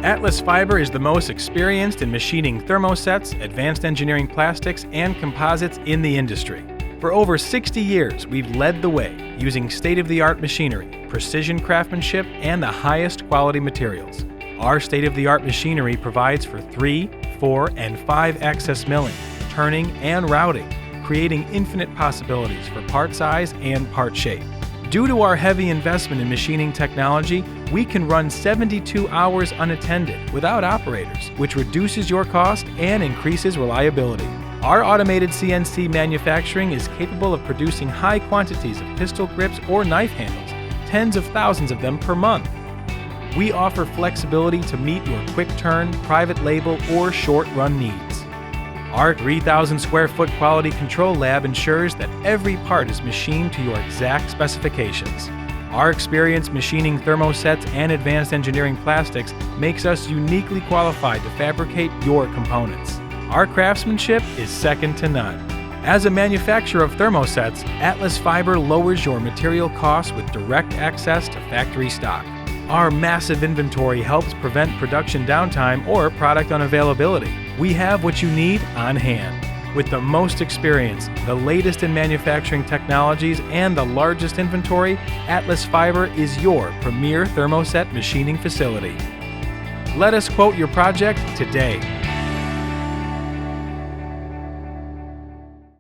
Atlas Fibre is the most experienced in machining thermosets, advanced engineering plastics, and composites in the industry. For over 60 years, we've led the way using state-of-the-art machinery, precision craftsmanship, and the highest quality materials. Our state-of-the-art machinery provides for 3, 4, and 5-axis milling, turning, and routing, creating infinite possibilities for part size and part shape. Due to our heavy investment in machining technology, we can run 72 hours unattended without operators, which reduces your cost and increases reliability. Our automated CNC manufacturing is capable of producing high quantities of pistol grips or knife handles, tens of thousands of them per month. We offer flexibility to meet your quick turn, private label, or short run needs. Our 3,000 square foot quality control lab ensures that every part is machined to your exact specifications. Our experience machining thermosets and advanced engineering plastics makes us uniquely qualified to fabricate your components. Our craftsmanship is second to none. As a manufacturer of thermosets, Atlas Fibre lowers your material costs with direct access to factory stock. Our massive inventory helps prevent production downtime or product unavailability. We have what you need on hand. With the most experience, the latest in manufacturing technologies, and the largest inventory, Atlas Fibre is your premier thermoset machining facility. Let us quote your project today.